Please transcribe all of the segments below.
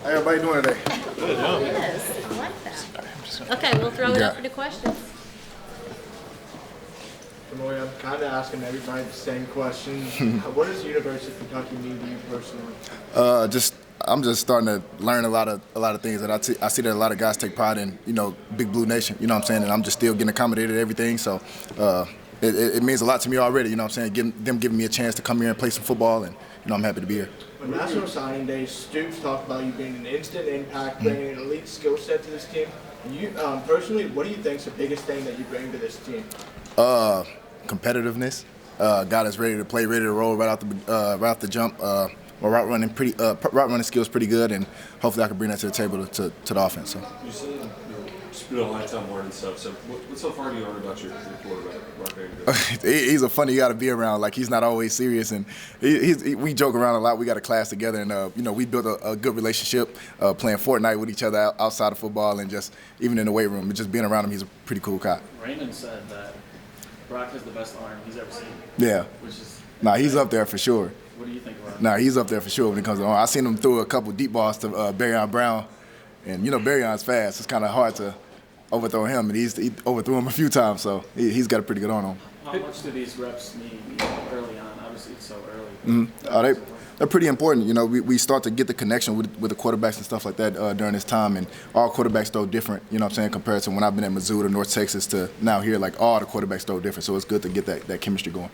How everybody doing today? Good, yeah. Yes, I like that. Okay, we'll throw it up for the questions. Demoy, I'm kind of asking everybody the same question. What does the University of Kentucky mean to you personally? I'm just starting to learn a lot of things that I see that a lot of guys take pride in. Big Blue Nation. You know what I'm saying? And I'm just still getting accommodated everything. So it means a lot to me already. You know what I'm saying? Them giving me a chance to come here and play some football, and I'm happy to be here. On National Signing Day, Stoops talked about you being an instant impact, bringing an elite skill set to this team. You personally, what do you think is the biggest thing that you bring to this team? Competitiveness. Guy that's ready to play, ready to roll right out the jump. My route running skills pretty good, and hopefully I can bring that to the table to the offense. So. You said you spent a lot of time learning stuff. So what so far do you learn about your quarterback, Mark Andrews? He's a funny guy to be around. Like, he's not always serious, and we joke around a lot. We got a class together, and we built a good relationship playing Fortnite with each other outside of football, and just even in the weight room. Just being around him, he's a pretty cool guy. Raymond said that Brock has the best arm he's ever seen. Yeah. He's up there for sure. What do you think about it? He's up there for sure when it comes to arm. I seen him throw a couple deep balls to Barryon Brown, and Barryon's fast. It's kind of hard to overthrow him, and he overthrew him a few times, so he's got a pretty good arm on him. How much do these reps mean early on? Obviously, it's so early. They're pretty important. We start to get the connection with the quarterbacks and stuff like that during this time, and all quarterbacks throw different, compared to when I've been at Mizzou to North Texas to now here, like, all the quarterbacks throw different, so it's good to get that chemistry going.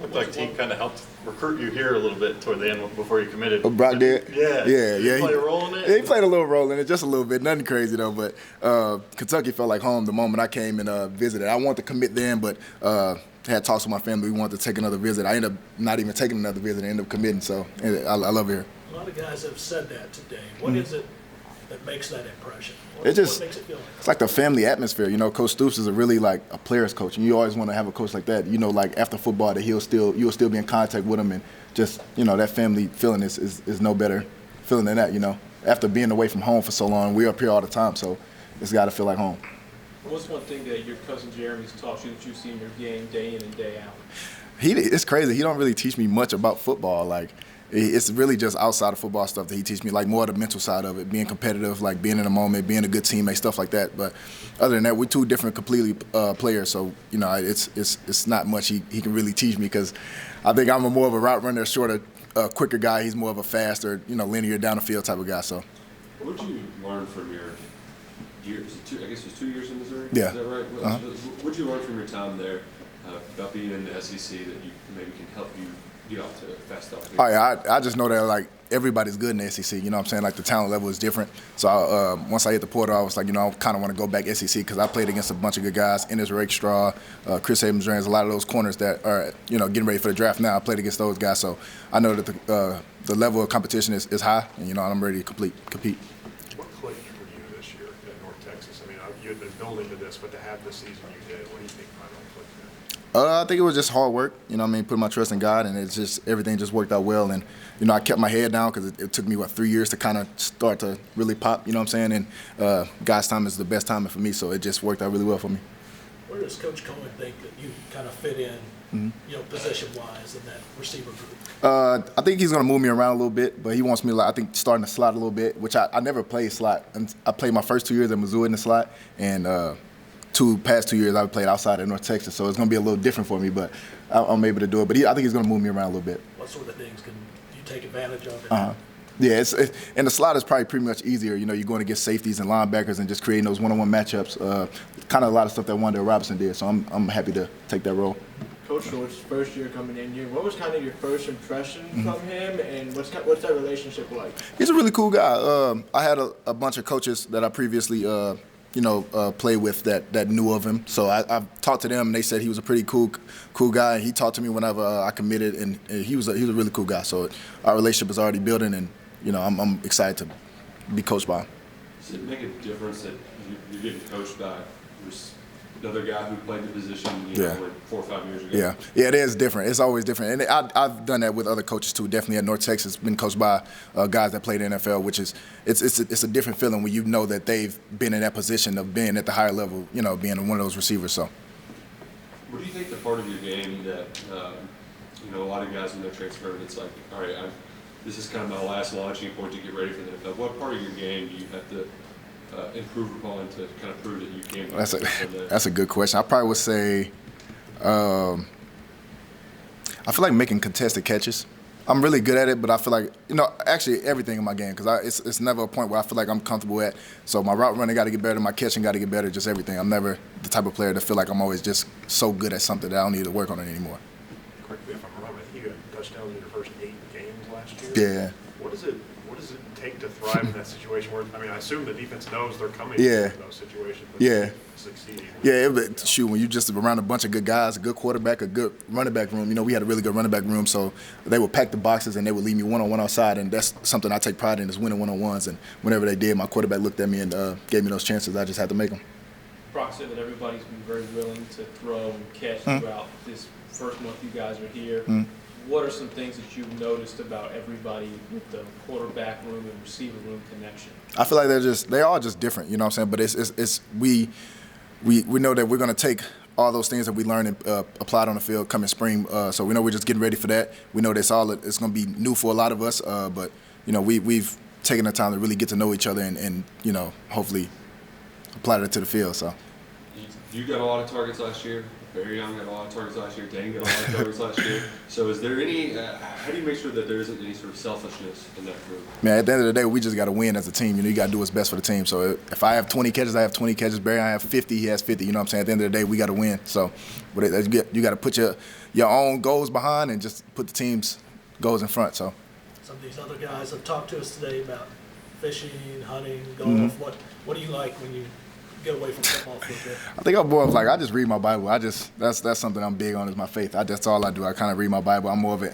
Looked like team kind of helped recruit you here a little bit toward the end before you committed. Oh, Brock did? Yeah. Did he play a role in it? Yeah, he played a little role in it, just a little bit. Nothing crazy, though. But Kentucky felt like home the moment I came and visited. I wanted to commit then, but had talks with my family. We wanted to take another visit. I ended up not even taking another visit. I ended up committing, so I love it here. A lot of guys have said that today. What is it that makes that impression? What makes it feel like? It's like the family atmosphere. Coach Stoops is really like a player's coach, and you always want to have a coach like that. Like after football, that you'll still be in contact with him, and just that family feeling is no better feeling than that. After being away from home for so long, we're up here all the time, so it's got to feel like home. What's one thing that your cousin Jeremy's taught you that you see in your game day in and day out? It's crazy. He don't really teach me much about football. Like, it's really just outside of football stuff that he teaches me, like more of the mental side of it, being competitive, like being in the moment, being a good teammate, stuff like that. But other than that, we're two different completely players. So, it's not much he can really teach me, because I think I'm more of a route runner, shorter, quicker guy. He's more of a faster, linear down the field type of guy. So. What did you learn from your years? I guess it was 2 years in Missouri? Yeah. Is that right? What did you learn from your time there about being in the SEC that you maybe can help you get off to a fast start? Oh, yeah, I just know that, like, everybody's good in the SEC. You know what I'm saying? Like, the talent level is different. So once I hit the portal, I was like, I kind of want to go back SEC, because I played against a bunch of good guys. Ennis Rakestraw, Chris Abrams, a lot of those corners that are, getting ready for the draft now. I played against those guys. So I know that the level of competition is high, and, I'm ready to compete. What clicked for you this year at North Texas? I mean, you had been building to this, but to have the season you did, what do you think finally clicked there? I think it was just hard work, putting my trust in God, and it's just everything just worked out well. And, I kept my head down, because it took me, 3 years to kind of start to really pop, you know what I'm saying? And God's time is the best timing for me, so it just worked out really well for me. Where does Coach Cohen think that you kind of fit in, position-wise in that receiver group? I think he's going to move me around a little bit, but he wants me, I think, starting to slot a little bit, which I never played slot. And I played my first 2 years at Mizzou in the slot, and past 2 years I've played outside of North Texas, so it's going to be a little different for me, but I'm able to do it. But I think he's going to move me around a little bit. What sort of things can you take advantage of? Yeah, and the slot is probably pretty much easier. You're going against safeties and linebackers and just creating those one-on-one matchups. Kind of a lot of stuff that Wanda Robinson did, so I'm happy to take that role. Coach Short's first year coming in here, what was kind of your first impression from him, and what's that relationship like? He's a really cool guy. I had a bunch of coaches that I previously played with that knew of him. So I've talked to them, and they said he was a pretty cool guy. And he talked to me whenever I committed, and he was a really cool guy. So our relationship is already building, and I'm excited to be coached by him. Does it make a difference that you're getting coached by another guy who played the position, like 4 or 5 years ago? Yeah, it is different. It's always different, and I've done that with other coaches too. Definitely at North Texas, been coached by guys that played in the NFL, which is it's a different feeling when you know that they've been in that position of being at the higher level, being one of those receivers. So, what do you think the part of your game that a lot of guys when they're transferring, it's like, all right, this is kind of my last launching point to get ready for the NFL. What part of your game do you have to improve upon to kind of prove that you can? That's a good question. I probably would say I feel like making contested catches. I'm really good at it, but I feel like, actually everything in my game, because it's never a point where I feel like I'm comfortable at. So my route running got to get better, my catching got to get better, just everything. I'm never the type of player to feel like I'm always just so good at something that I don't need to work on it anymore. Correct me if I'm wrong, I think you had touchdowns in your first 8 games last year. Yeah. What does it take to thrive in that situation where, I assume the defense knows they're coming Yeah. in those situations, but Yeah. succeeding? Yeah, shoot, when you just around a bunch of good guys, a good quarterback, a good running back room, we had a really good running back room, so they would pack the boxes and they would leave me one-on-one outside, and that's something I take pride in, is winning one-on-ones. And whenever they did, my quarterback looked at me and gave me those chances. I just had to make them. Brock said that everybody's been very willing to throw and catch throughout this first month you guys are here. What are some things that you've noticed about everybody with the quarterback room and receiver room connection? I feel like they're all just different, you know what I'm saying? But we know that we're going to take all those things that we learn and apply it on the field coming spring. So we know we're just getting ready for that. We know it's going to be new for a lot of us, but we've taken the time to really get to know each other and hopefully apply that to the field. So You got a lot of targets last year. Barry Young got a lot of targets last year. Dane got a lot of targets last year. So is there any, how do you make sure that there isn't any sort of selfishness in that group? Man, at the end of the day, we just got to win as a team. You got to do what's best for the team. So if I have 20 catches, I have 20 catches. Barry, I have 50, he has 50. You know what I'm saying? At the end of the day, we got to win. So but you got to put your own goals behind and just put the team's goals in front. So Some of these other guys have talked to us today about fishing, hunting, golf. What do you like when you get away from football for a bit? I think I'm more of I just read my Bible. That's something I'm big on, is my faith. That's all I do. I kind of read my Bible. I'm more of a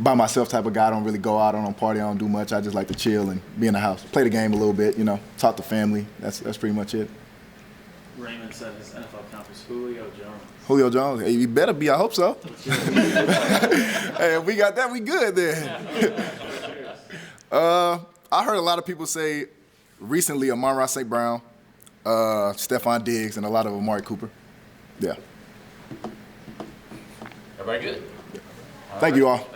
by myself type of guy. I don't really go out. I don't party. I don't do much. I just like to chill and be in the house, play the game a little bit, talk to family. That's pretty much it. Raymond said his NFL count was Julio Jones. Julio Jones. Hey, you better be. I hope so. Hey, if we got that, we good then. I heard a lot of people say recently Amon-Ra St. Brown, Stephon Diggs, and a lot of Amari Cooper. Yeah. Everybody good? Thank you all.